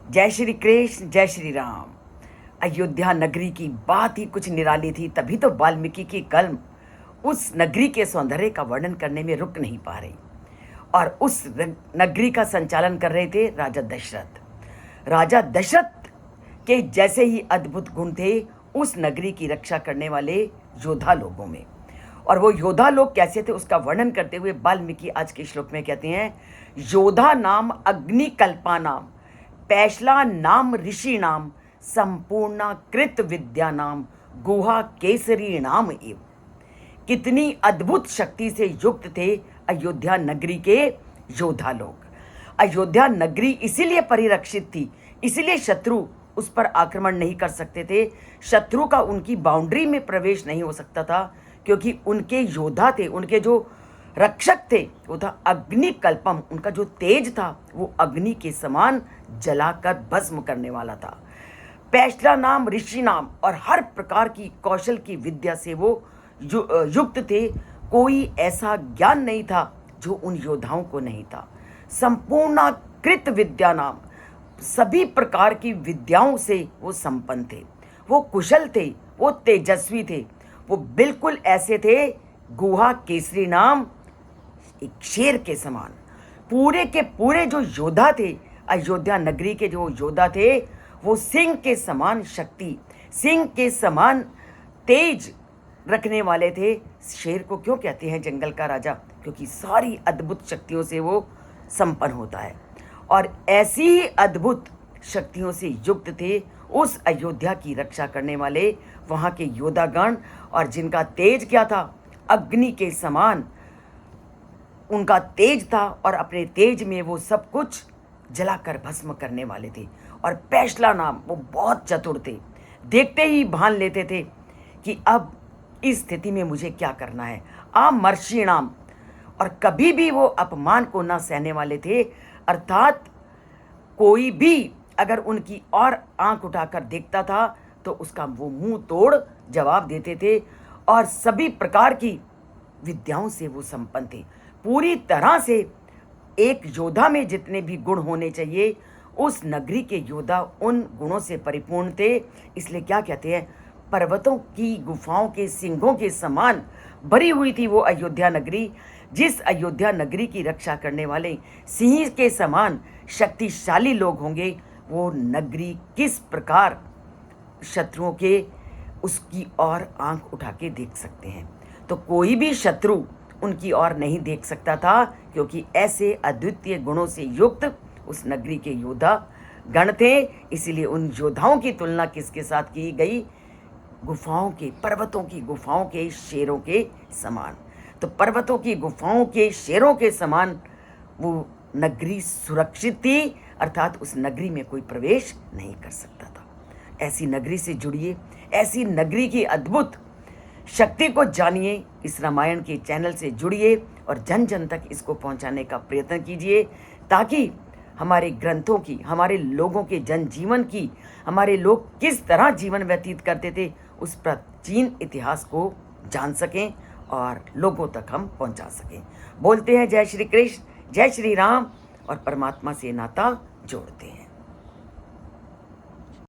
जय श्री कृष्ण, जय श्री राम। अयोध्या नगरी की बात ही कुछ निराली थी, तभी तो वाल्मीकि की कलम उस नगरी के सौंदर्य का वर्णन करने में रुक नहीं पा रही। और उस नगरी का संचालन कर रहे थे राजा दशरथ। राजा दशरथ के जैसे ही अद्भुत गुण थे उस नगरी की रक्षा करने वाले योद्धा लोगों में। और वो योद्धा लोग कैसे थे उसका वर्णन करते हुए वाल्मीकि आज के श्लोक में कहते हैं, योद्धा नाम अग्निकल्पा नाम, पैशला नाम ऋषि नाम, संपूर्ण कृत विद्या नाम, गुहा केसरी नाम एव। कितनी अद्भुत शक्ति से युक्त थे अयोध्या नगरी के योद्धा लोग। अयोध्या नगरी इसीलिए परिरक्षित थी, इसीलिए शत्रु उस पर आक्रमण नहीं कर सकते थे, शत्रु का उनकी बाउंड्री में प्रवेश नहीं हो सकता था, क्योंकि उनके योद्धा थे, उनके जो रक्षक थे वो था अग्निकल्पम। उनका जो तेज था वो अग्नि के समान जलाकर भस्म करने वाला था। पैशला नाम ऋषि नाम, और हर प्रकार की कौशल की विद्या से वो युक्त थे। कोई ऐसा ज्ञान नहीं था जो उन योद्धाओं को नहीं था। संपूर्ण कृत विद्या नाम, सभी प्रकार की विद्याओं से वो संपन्न थे, वो कुशल थे, वो तेजस्वी थे, वो बिल्कुल ऐसे थे गुहा केसरी नाम, एक शेर के समान। पूरे के पूरे जो योद्धा थे अयोध्या नगरी के, जो योद्धा थे वो सिंह के समान शक्ति, सिंह के समान तेज रखने वाले थे। शेर को क्यों कहते हैं जंगल का राजा? क्योंकि सारी अद्भुत शक्तियों से वो संपन्न होता है। और ऐसी ही अद्भुत शक्तियों से युक्त थे उस अयोध्या की रक्षा करने वाले वहाँ के योद्धागण, और जिनका तेज क्या था? अग्नि के समान उनका तेज था, और अपने तेज में वो सब कुछ जलाकर भस्म करने वाले थे। और पैशला नाम, वो बहुत चतुर थे, देखते ही भान लेते थे कि अब इस स्थिति में मुझे क्या करना है। आमर्षि नाम, और कभी भी वो अपमान को ना सहने वाले थे, अर्थात कोई भी अगर उनकी और आंख उठाकर देखता था तो उसका वो मुंह तोड़ जवाब देते थे। और सभी प्रकार की विद्याओं से वो संपन्न थे। पूरी तरह से एक योद्धा में जितने भी गुण होने चाहिए उस नगरी के योद्धा उन गुणों से परिपूर्ण थे। इसलिए क्या कहते हैं, पर्वतों की गुफाओं के सिंहों के समान भरी हुई थी वो अयोध्या नगरी। जिस अयोध्या नगरी की रक्षा करने वाले सिंह के समान शक्तिशाली लोग होंगे, वो नगरी किस प्रकार शत्रुओं के उसकी ओर आंख उठा के देख सकते हैं। तो कोई भी शत्रु उनकी ओर नहीं देख सकता था, क्योंकि ऐसे अद्वितीय गुणों से युक्त उस नगरी के योद्धा गण थे। इसीलिए उन योद्धाओं की तुलना किसके साथ की गई? गुफाओं के, पर्वतों की गुफाओं के शेरों के समान। तो पर्वतों की गुफाओं के शेरों के समान वो नगरी सुरक्षित थी, अर्थात उस नगरी में कोई प्रवेश नहीं कर सकता था। ऐसी नगरी से जुड़िए, ऐसी नगरी की अद्भुत शक्ति को जानिए। इस रामायण के चैनल से जुड़िए और जन जन तक इसको पहुंचाने का प्रयत्न कीजिए, ताकि हमारे ग्रंथों की, हमारे लोगों के जनजीवन की, हमारे लोग किस तरह जीवन व्यतीत करते थे उस प्राचीन इतिहास को जान सकें और लोगों तक हम पहुंचा सकें। बोलते हैं जय श्री कृष्ण, जय श्री राम, और परमात्मा से नाता जोड़ते हैं।